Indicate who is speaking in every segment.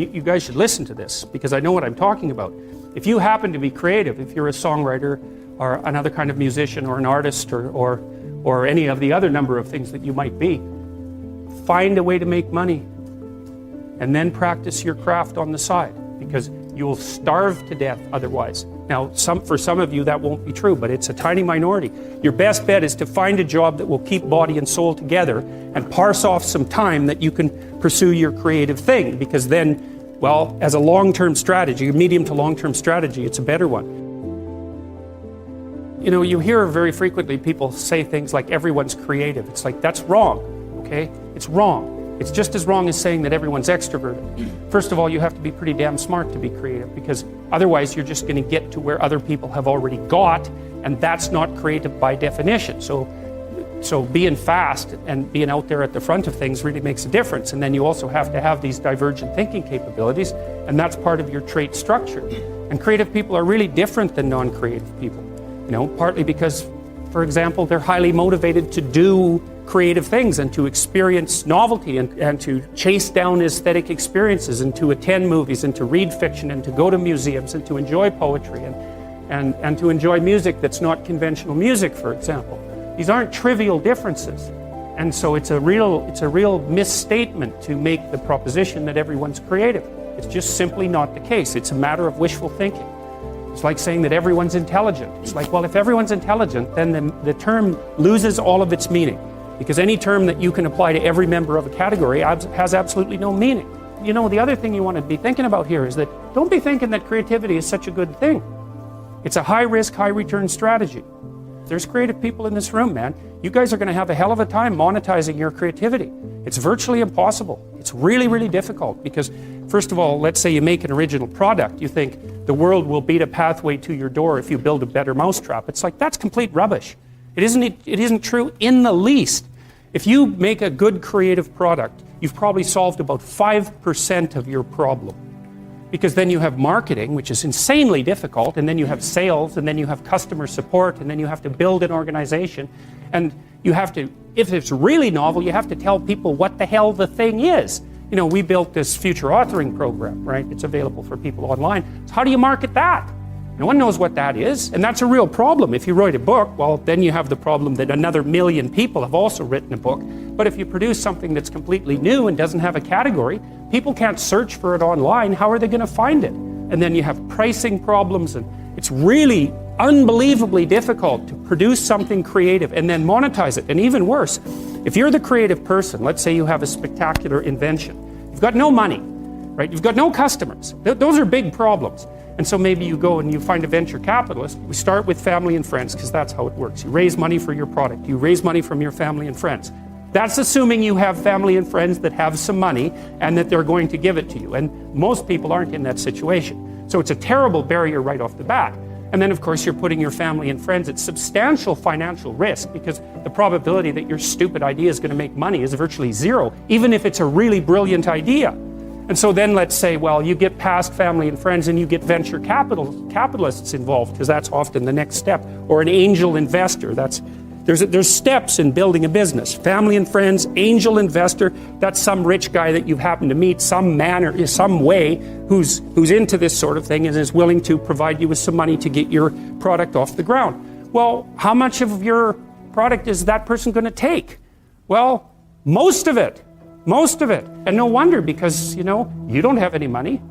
Speaker 1: and you guys should listen to this because I know what I'm talking about. If you happen to be creative, if you're a songwriter or another kind of musician or an artist or any of the other number of things that you might be, find a way to make money and then practice your craft on the side, because you'll starve to death otherwise. Now, for some of you that won't be true, but it's a tiny minority. Your best bet is to find a job that will keep body and soul together and parse off some time that you can pursue your creative thing, because then, well, as a long-term strategy, a medium to long-term strategy, it's a better one. You know, you hear very frequently people say things like everyone's creative. It's like, that's wrong, okay? It's wrong. It's just as wrong as saying that everyone's extroverted. First of all, you have to be pretty damn smart to be creative, because otherwise you're just going to get to where other people have already got, and that's not creative by definition. So being fast and being out there at the front of things really makes a difference. And then you also have to have these divergent thinking capabilities, and that's part of your trait structure. And creative people are really different than non-creative people. You know, partly because, for example, they're highly motivated to do creative things and to experience novelty and to chase down aesthetic experiences and to attend movies and to read fiction and to go to museums and to enjoy poetry and to enjoy music that's not conventional music, for example. These aren't trivial differences. And so it's a real misstatement to make the proposition that everyone's creative. It's just simply not the case. It's a matter of wishful thinking. It's like saying that everyone's intelligent. It's like, well, if everyone's intelligent, then the term loses all of its meaning. Because any term that you can apply to every member of a category has absolutely no meaning. You know, the other thing you want to be thinking about here is that don't be thinking that creativity is such a good thing. It's a high-risk, high-return strategy. There's creative people in this room, man. You guys are going to have a hell of a time monetizing your creativity. It's virtually impossible. It's really, really difficult because, first of all, let's say you make an original product. You think the world will beat a pathway to your door if you build a better mousetrap. It's like, that's complete rubbish. It isn't true in the least. If you make a good creative product, you've probably solved about 5% of your problem. Because then you have marketing, which is insanely difficult, and then you have sales, and then you have customer support, and then you have to build an organization. And you have to, if it's really novel, you have to tell people what the hell the thing is. You know, we built this future authoring program, right? It's available for people online. So how do you market that? No one knows what that is, and that's a real problem. If you write a book, well, then you have the problem that another million people have also written a book. But if you produce something that's completely new and doesn't have a category, people can't search for it online. How are they going to find it? And then you have pricing problems, and it's really unbelievably difficult to produce something creative and then monetize it. And even worse, if you're the creative person, let's say you have a spectacular invention, you've got no money, right? You've got no customers. Those are big problems. And so maybe you go and you find a venture capitalist. We start with family and friends because that's how it works. You raise money for your product. You raise money from your family and friends. That's assuming you have family and friends that have some money and that they're going to give it to you. And most people aren't in that situation. So it's a terrible barrier right off the bat. And then, of course, you're putting your family and friends at substantial financial risk because the probability that your stupid idea is going to make money is virtually zero, even if it's a really brilliant idea. And so then let's say, well, you get past family and friends and you get venture capitalists involved, because that's often the next step, or an angel investor. There's steps in building a business. Family and friends, angel investor, that's some rich guy that you've happened to meet, some man or some way, who's into this sort of thing and is willing to provide you with some money to get your product off the ground. Well, how much of your product is that person going to take? Well, most of it. Most of it. And no wonder, because, you know, you don't have any money.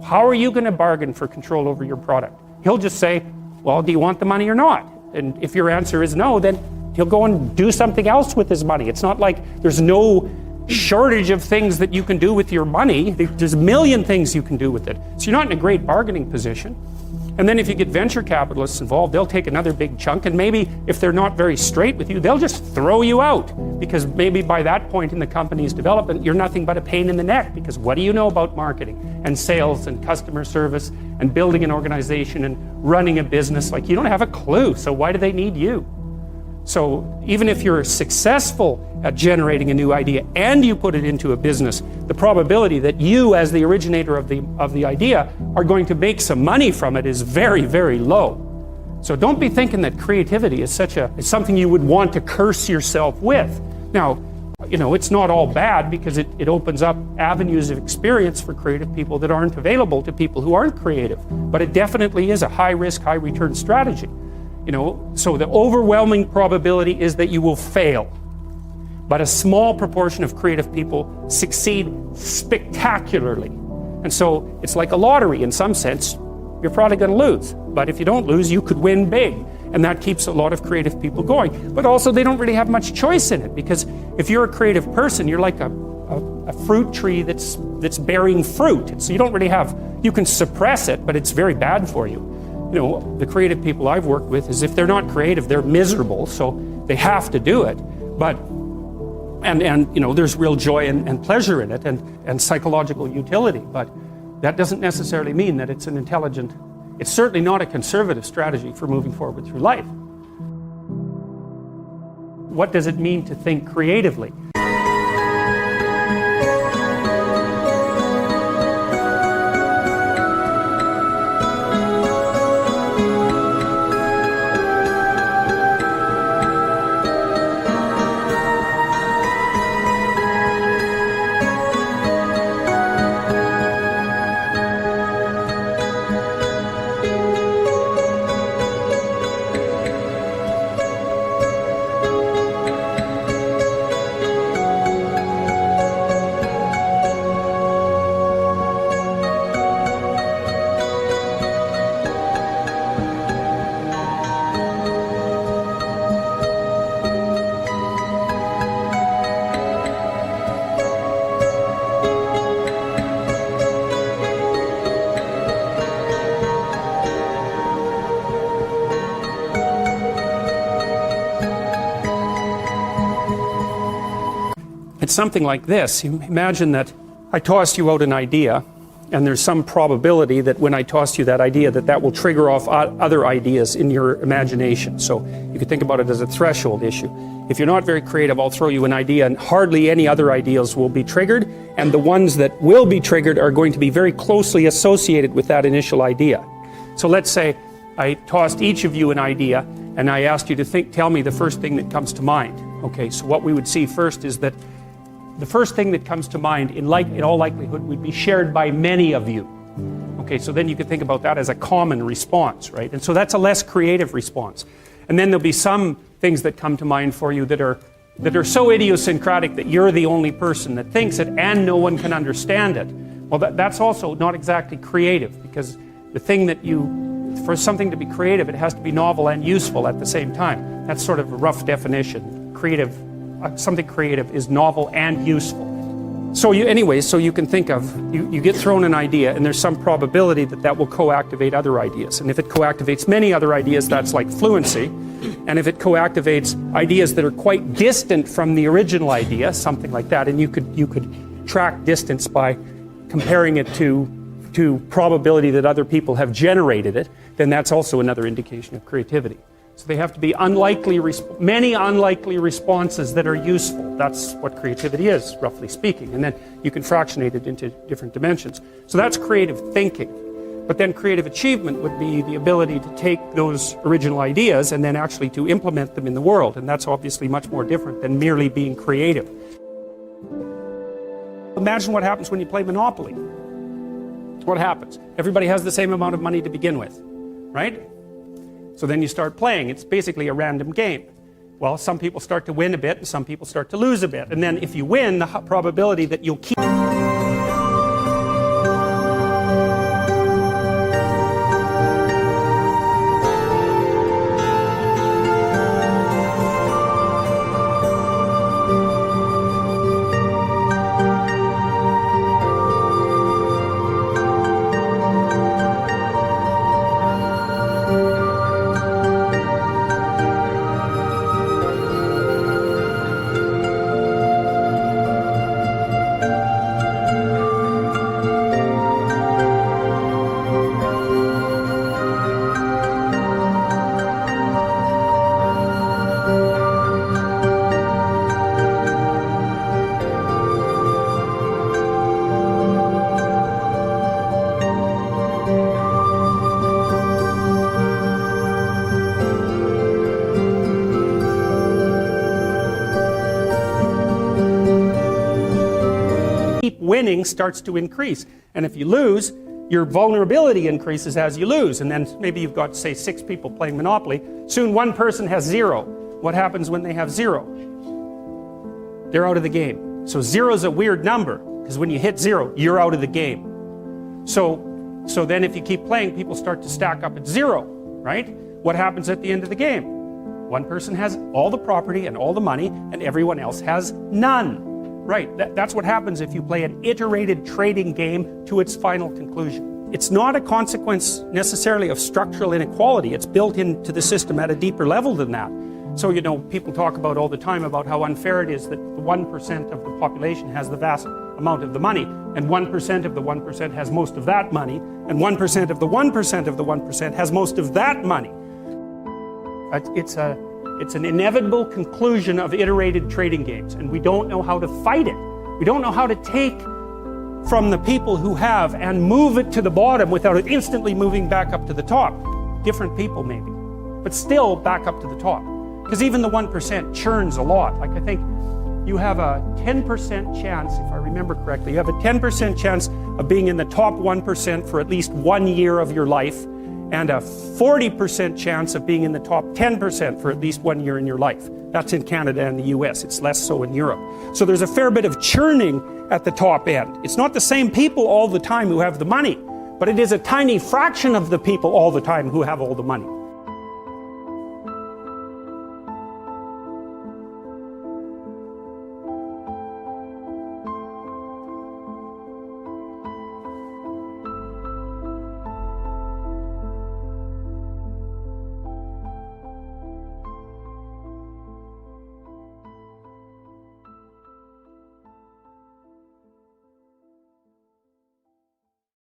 Speaker 1: How are you going to bargain for control over your product? He'll just say, well, do you want the money or not? And if your answer is no, then he'll go and do something else with his money. It's not like there's no shortage of things that you can do with your money. There's a million things you can do with it. So you're not in a great bargaining position. And then if you get venture capitalists involved, they'll take another big chunk, and maybe if they're not very straight with you, they'll just throw you out, because maybe by that point in the company's development, you're nothing but a pain in the neck, because what do you know about marketing and sales and customer service and building an organization and running a business? Like, you don't have a clue, so why do they need you? So even if you're successful at generating a new idea and you put it into a business, the probability that you, as the originator of the idea, are going to make some money from it is very, very low. So don't be thinking that creativity is something you would want to curse yourself with. Now, you know, it's not all bad because it opens up avenues of experience for creative people that aren't available to people who aren't creative. But it definitely is a high risk, high return strategy. You know, so the overwhelming probability is that you will fail. But a small proportion of creative people succeed spectacularly. And so it's like a lottery in some sense. You're probably going to lose. But if you don't lose, you could win big. And that keeps a lot of creative people going. But also they don't really have much choice in it, because if you're a creative person, you're like a fruit tree that's bearing fruit. So you don't really have, you can suppress it, but it's very bad for you. You know, the creative people I've worked with is if they're not creative, they're miserable, so they have to do it. But and you know, there's real joy and pleasure in it, and psychological utility, but that doesn't necessarily mean that it's an intelligent, it's certainly not a conservative strategy for moving forward through life. What does it mean to think creatively? It's something like this. You imagine that I tossed you out an idea, and there's some probability that when I tossed you that idea, that will trigger off other ideas in your imagination. So you could think about it as a threshold issue. If you're not very creative, I'll throw you an idea, and hardly any other ideas will be triggered, and the ones that will be triggered are going to be very closely associated with that initial idea. So let's say I tossed each of you an idea, and I asked you to tell me the first thing that comes to mind. Okay, so what we would see first is that the first thing that comes to mind, in all likelihood, would be shared by many of you. Okay, so then you could think about that as a common response, right? And so that's a less creative response. And then there'll be some things that come to mind for you that are so idiosyncratic that you're the only person that thinks it and no one can understand it. Well, that's also not exactly creative, because the thing that for something to be creative, it has to be novel and useful at the same time. That's sort of a rough definition. Something creative is novel and useful. So you can think of, you get thrown an idea, and there's some probability that will co-activate other ideas. And if it co-activates many other ideas, that's like fluency. And if it co-activates ideas that are quite distant from the original idea, something like that, and you could track distance by comparing it to probability that other people have generated it, then that's also another indication of creativity. So they have to be many unlikely responses that are useful. That's what creativity is, roughly speaking. And then you can fractionate it into different dimensions. So that's creative thinking. But then creative achievement would be the ability to take those original ideas and then actually to implement them in the world. And that's obviously much more different than merely being creative. Imagine what happens when you play Monopoly. What happens? Everybody has the same amount of money to begin with, right? So then you start playing. It's basically a random game. Well, some people start to win a bit, and some people start to lose a bit. And then if you win, the probability that you'll keep... winning starts to increase. And if you lose, your vulnerability increases as you lose. And then maybe you've got, say, 6 people playing Monopoly. Soon one person has 0. What happens when they have 0? They're out of the game. So 0 is a weird number, because when you hit 0, you're out of the game. So then if you keep playing, people start to stack up at 0, right? What happens at the end of the game? One person has all the property and all the money, and everyone else has none. Right, that's what happens if you play an iterated trading game to its final conclusion. It's not a consequence necessarily of structural inequality. It's built into the system at a deeper level than that. So, you know, people talk about all the time about how unfair it is that the 1% of the population has the vast amount of the money, and 1% of the 1% has most of that money, and 1% of the 1% of the 1% has most of that money. It's an inevitable conclusion of iterated trading games, and we don't know how to fight it. We don't know how to take from the people who have and move it to the bottom without it instantly moving back up to the top. Different people maybe, but still back up to the top. Because even the 1% churns a lot. Like, I think you have a 10% chance, if I remember correctly, you have a 10% chance of being in the top 1% for at least 1 year of your life, and a 40% chance of being in the top 10% for at least 1 year in your life. That's in Canada and the US. It's less so in Europe. So there's a fair bit of churning at the top end. It's not the same people all the time who have the money, but it is a tiny fraction of the people all the time who have all the money.